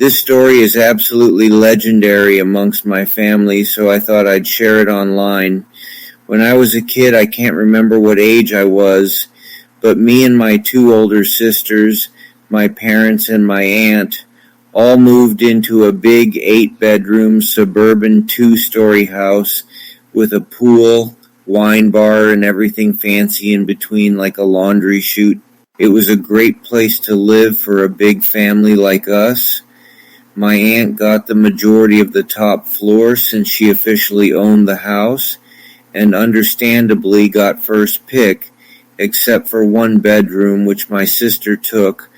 This story is absolutely legendary amongst my family, so I thought I'd share it online. When I was a kid, I can't remember what age I was, but me and my two older sisters, my parents and my aunt, all moved into a big 8-bedroom suburban 2-story house with a pool, wine bar, and everything fancy in between like a laundry chute. It was a great place to live for a big family like us. My aunt got the majority of the top floor since she officially owned the house, and understandably got first pick, except for one bedroom which my sister took,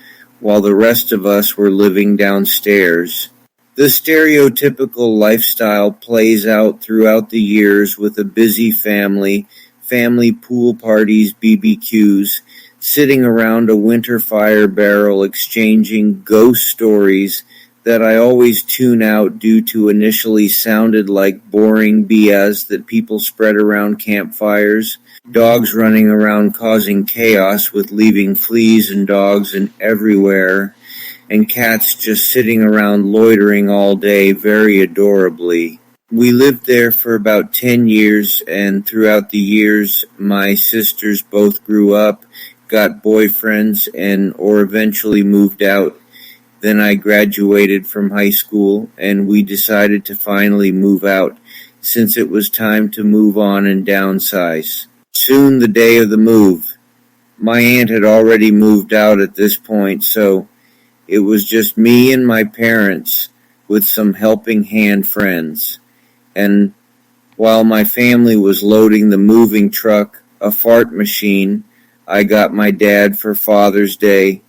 while the rest of us were living downstairs. The stereotypical lifestyle plays out throughout the years with a busy family pool parties, BBQs, sitting around a winter fire barrel exchanging ghost stories that I always tune out due to initially sounded like boring BS that people spread around campfires, dogs running around causing chaos with leaving fleas and dogs and everywhere, and cats just sitting around loitering all day very adorably. We lived there for about 10 years, and throughout the years, my sisters both grew up, got boyfriends, or eventually moved out. Then I graduated from high school, and we decided to finally move out, since it was time to move on and downsize. Soon the day of the move. My aunt had already moved out at this point, so it was just me and my parents with some helping hand friends. And while my family was loading the moving truck, a fart machine, I got my dad for Father's Day.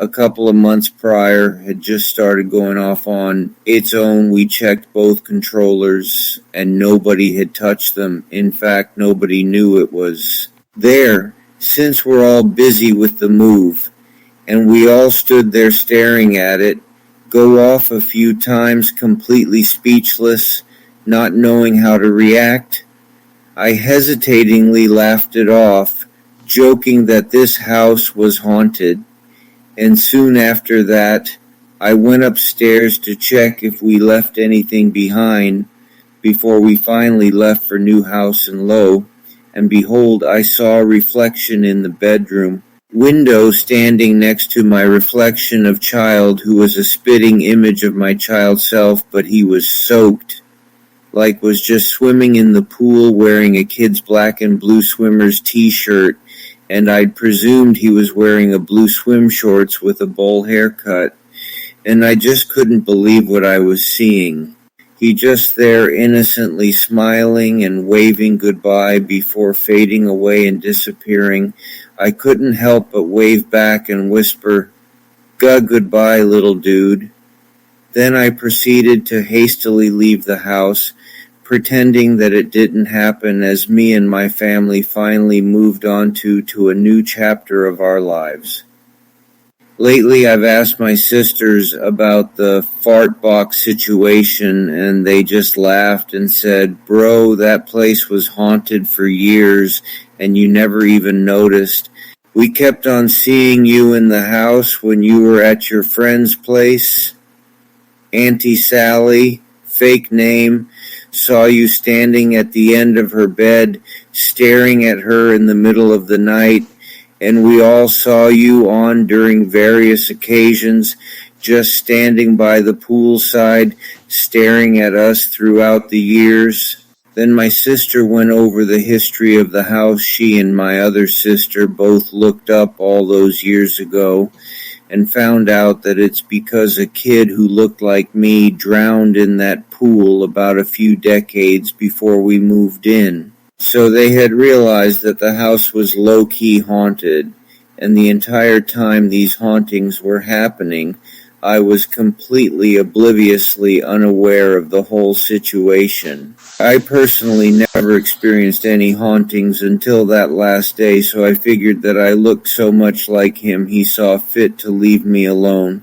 A couple of months prior had just started going off on its own. We checked both controllers and nobody had touched them. In fact, nobody knew it was there, since we're all busy with the move. And we all stood there staring at it, go off a few times completely speechless, not knowing how to react. I hesitatingly laughed it off, joking that this house was haunted. And soon after that, I went upstairs to check if we left anything behind before we finally left for New House and Low, and behold, I saw a reflection in the bedroom window standing next to my reflection of child, who was a spitting image of my child self, but he was soaked, like was just swimming in the pool wearing a kid's black and blue swimmer's t-shirt, and I'd presumed he was wearing a blue swim shorts with a bowl haircut, and I just couldn't believe what I was seeing. He just there innocently smiling and waving goodbye before fading away and disappearing. I couldn't help but wave back and whisper, Goodbye, little dude." Then I proceeded to hastily leave the house, pretending that it didn't happen, as me and my family finally moved on to a new chapter of our lives. Lately, I've asked my sisters about the fart box situation, and they just laughed and said, "Bro, that place was haunted for years, and you never even noticed. We kept on seeing you in the house when you were at your friend's place. Auntie Sally, fake name, saw you standing at the end of her bed, staring at her in the middle of the night, and we all saw you on during various occasions, just standing by the poolside, staring at us throughout the years." Then my sister went over the history of the house she and my other sister both looked up all those years ago, and found out that it's because a kid who looked like me drowned in that pool about a few decades before we moved in. So they had realized that the house was low-key haunted, and the entire time these hauntings were happening, I was completely obliviously unaware of the whole situation. I personally never experienced any hauntings until that last day, so I figured that I looked so much like him he saw fit to leave me alone,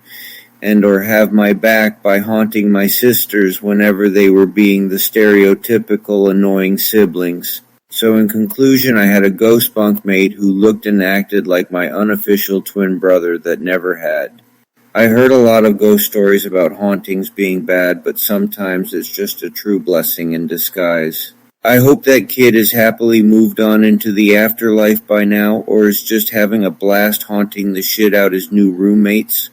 and or have my back by haunting my sisters whenever they were being the stereotypical annoying siblings. So in conclusion, I had a ghost bunkmate who looked and acted like my unofficial twin brother that never had. I heard a lot of ghost stories about hauntings being bad, but sometimes it's just a true blessing in disguise. I hope that kid is happily moved on into the afterlife by now, or is just having a blast haunting the shit out his new roommates.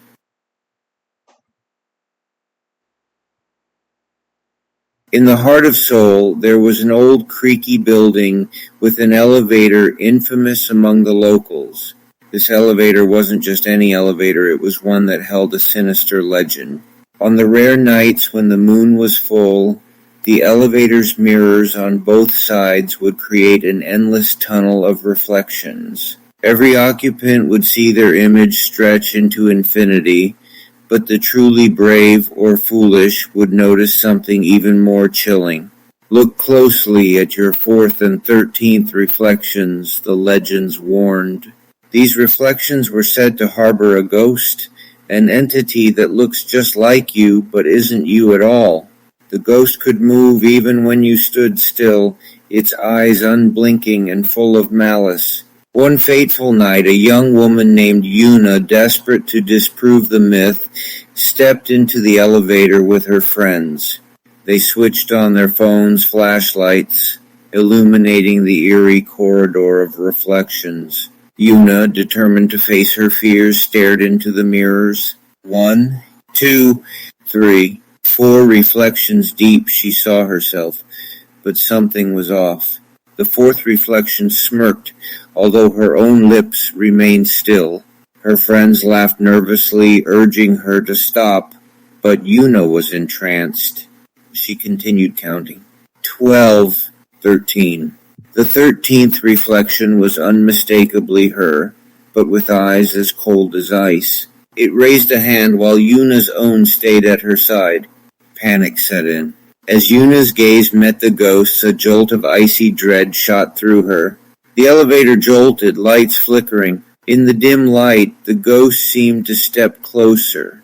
In the heart of Seoul, there was an old creaky building with an elevator infamous among the locals. This elevator wasn't just any elevator, it was one that held a sinister legend. On the rare nights when the moon was full, the elevator's mirrors on both sides would create an endless tunnel of reflections. Every occupant would see their image stretch into infinity, but the truly brave or foolish would notice something even more chilling. Look closely at your 4th and 13th reflections, the legends warned. These reflections were said to harbor a ghost, an entity that looks just like you but isn't you at all. The ghost could move even when you stood still, its eyes unblinking and full of malice. One fateful night, a young woman named Yuna, desperate to disprove the myth, stepped into the elevator with her friends. They switched on their phones' flashlights, illuminating the eerie corridor of reflections. Yuna, determined to face her fears, stared into the mirrors. 1, 2, 3, 4 reflections deep she saw herself, but something was off. The 4th reflection smirked, although her own lips remained still. Her friends laughed nervously, urging her to stop, but Yuna was entranced. She continued counting. 12, 13. The 13th reflection was unmistakably her, but with eyes as cold as ice. It raised a hand while Yuna's own stayed at her side. Panic set in. As Yuna's gaze met the ghosts, a jolt of icy dread shot through her. The elevator jolted, lights flickering. In the dim light, the ghost seemed to step closer,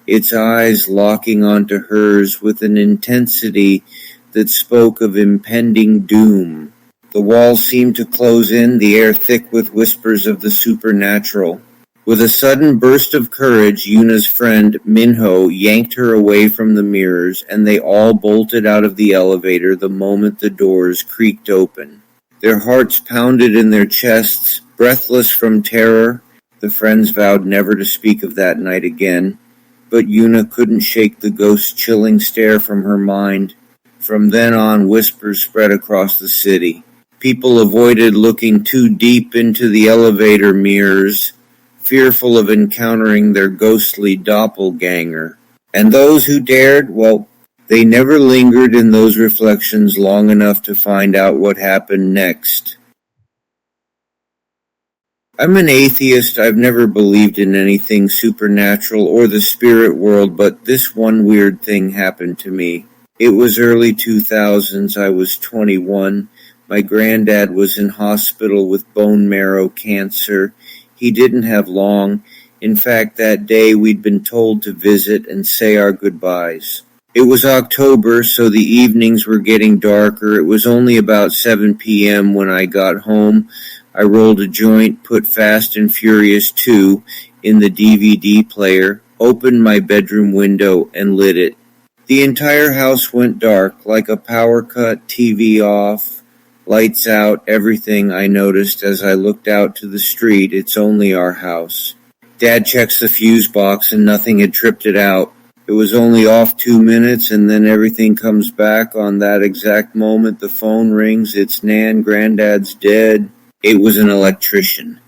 its eyes locking onto hers with an intensity that spoke of impending doom. The walls seemed to close in, the air thick with whispers of the supernatural. With a sudden burst of courage, Yuna's friend, Minho, yanked her away from the mirrors, and they all bolted out of the elevator the moment the doors creaked open. Their hearts pounded in their chests, breathless from terror. The friends vowed never to speak of that night again, but Yuna couldn't shake the ghost's chilling stare from her mind. From then on, whispers spread across the city. People avoided looking too deep into the elevator mirrors, fearful of encountering their ghostly doppelganger. And those who dared, well, they never lingered in those reflections long enough to find out what happened next. I'm an atheist. I've never believed in anything supernatural or the spirit world, but this one weird thing happened to me. It was early 2000s. I was 21. My granddad was in hospital with bone marrow cancer. He didn't have long. In fact, that day we'd been told to visit and say our goodbyes. It was October, so the evenings were getting darker. It was only about 7 p.m. when I got home. I rolled a joint, put Fast and Furious 2 in the DVD player, opened my bedroom window, and lit it. The entire house went dark, like a power cut, TV off, lights out, everything. I noticed as I looked out to the street. It's only our house. Dad checks the fuse box and nothing had tripped it out. It was only off 2 minutes and then everything comes back. On that exact moment the phone rings. It's Nan, Granddad's dead. It was an electrician.